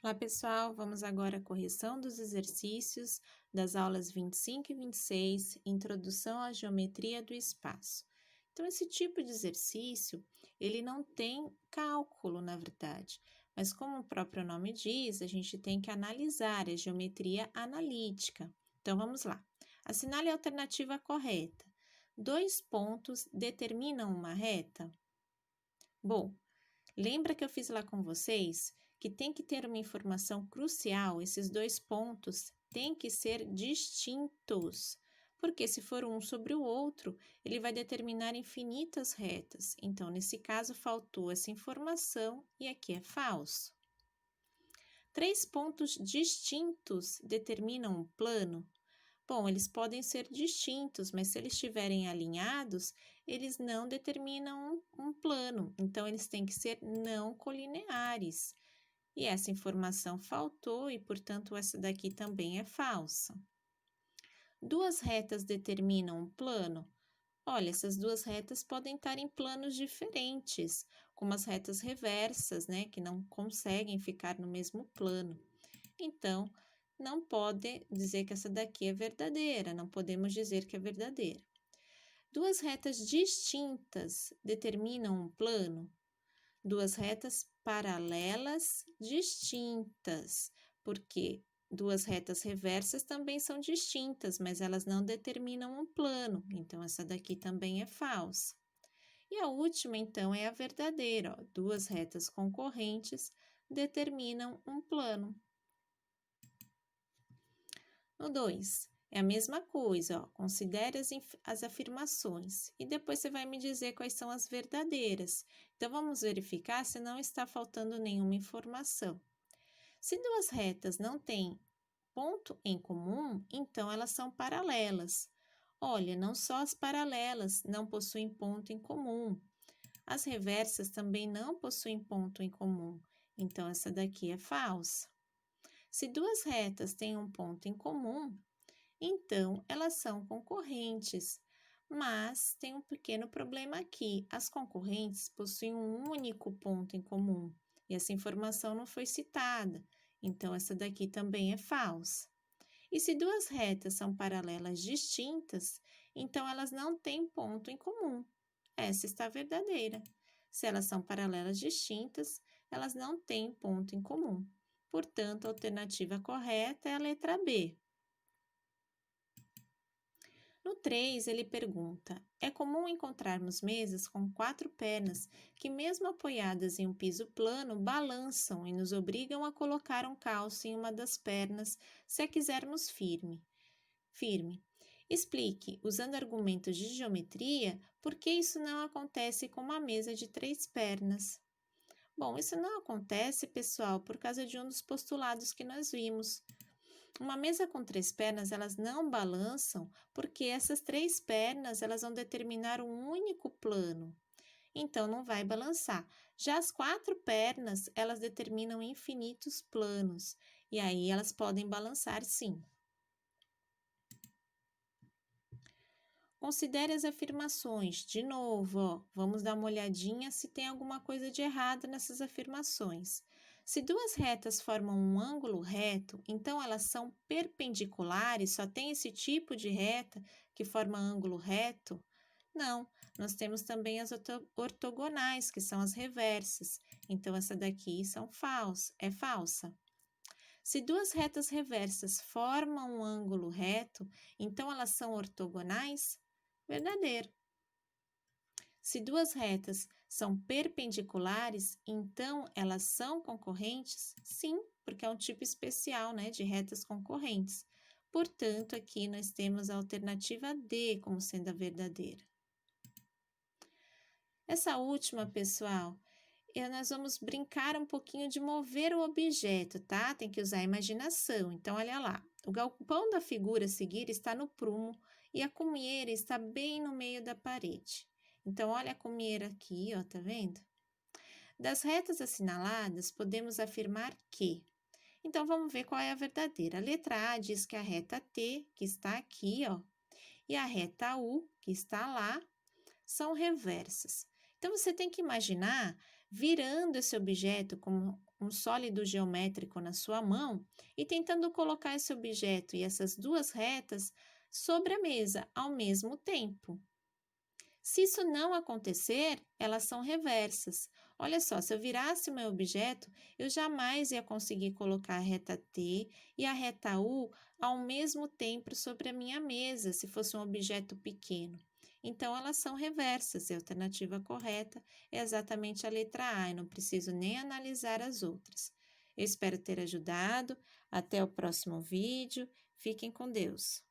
Olá, pessoal! Vamos agora à correção dos exercícios das aulas 25 e 26, Introdução à Geometria do Espaço. Então, esse tipo de exercício, ele não tem cálculo, na verdade, mas como o próprio nome diz, a gente tem que analisar a geometria analítica. Então, vamos lá. Assinale a alternativa correta. 2 pontos determinam uma reta? Bom, lembra que eu fiz lá com vocês que tem que ter uma informação crucial, esses 2 pontos têm que ser distintos, porque se for um sobre o outro, ele vai determinar infinitas retas. Então, nesse caso, faltou essa informação e aqui é falso. 3 pontos distintos determinam um plano? Bom, eles podem ser distintos, mas se eles estiverem alinhados, eles não determinam um plano. Então, eles têm que ser não colineares. E essa informação faltou e, portanto, essa daqui também é falsa. 2 retas determinam um plano? Olha, essas 2 retas podem estar em planos diferentes, como as retas reversas, né, que não conseguem ficar no mesmo plano. Então, não pode dizer que essa daqui é verdadeira, não podemos dizer que é verdadeira. 2 retas distintas determinam um plano? 2 retas paralelas distintas, porque 2 retas reversas também são distintas, mas elas não determinam um plano, então essa daqui também é falsa. E a última, então, é a verdadeira, ó. 2 retas concorrentes determinam um plano. No 2, é a mesma coisa, ó. Considere as afirmações e depois você vai me dizer quais são as verdadeiras. Então, vamos verificar se não está faltando nenhuma informação. Se 2 retas não têm ponto em comum, então elas são paralelas. Olha, não só as paralelas não possuem ponto em comum, as reversas também não possuem ponto em comum, então essa daqui é falsa. Se 2 retas têm um ponto em comum, então elas são concorrentes, mas tem um pequeno problema aqui. As concorrentes possuem um único ponto em comum e essa informação não foi citada, então essa daqui também é falsa. E se 2 retas são paralelas distintas, então elas não têm ponto em comum. Essa está verdadeira. Se elas são paralelas distintas, elas não têm ponto em comum. Portanto, a alternativa correta é a letra B. No 3, ele pergunta: é comum encontrarmos mesas com 4 pernas que, mesmo apoiadas em um piso plano, balançam e nos obrigam a colocar um calço em uma das pernas se a quisermos firme. Explique, usando argumentos de geometria, por que isso não acontece com uma mesa de 3 pernas. Bom, isso não acontece, pessoal, por causa de um dos postulados que nós vimos. Uma mesa com 3 pernas, elas não balançam porque essas 3 pernas, elas vão determinar um único plano. Então, não vai balançar. Já as 4 pernas, elas determinam infinitos planos. E aí, elas podem balançar, sim. Considere as afirmações. De novo, ó, vamos dar uma olhadinha se tem alguma coisa de errado nessas afirmações. Se 2 retas formam um ângulo reto, então elas são perpendiculares, só tem esse tipo de reta que forma ângulo reto? Não, nós temos também as ortogonais, que são as reversas. Então, essa daqui é falsa. Se 2 retas reversas formam um ângulo reto, então elas são ortogonais? Verdadeiro. Se 2 retas são perpendiculares, então elas são concorrentes? Sim, porque é um tipo especial, né, de retas concorrentes. Portanto, aqui nós temos a alternativa D como sendo a verdadeira. Essa última, pessoal, nós vamos brincar um pouquinho de mover o objeto, tá? Tem que usar a imaginação. Então, olha lá. O galpão da figura a seguir está no prumo e a cumieira está bem no meio da parede. Então, olha a cumieira aqui, ó, tá vendo? Das retas assinaladas, podemos afirmar que... Então, vamos ver qual é a verdadeira. A letra A diz que a reta T, que está aqui, ó, e a reta U, que está lá, são reversas. Então, você tem que imaginar virando esse objeto como um sólido geométrico na sua mão e tentando colocar esse objeto e essas duas retas sobre a mesa ao mesmo tempo. Se isso não acontecer, elas são reversas. Olha só, se eu virasse o meu objeto, eu jamais ia conseguir colocar a reta T e a reta U ao mesmo tempo sobre a minha mesa, se fosse um objeto pequeno. Então, elas são reversas e a alternativa correta é exatamente a letra A, e não preciso nem analisar as outras. Eu espero ter ajudado. Até o próximo vídeo. Fiquem com Deus.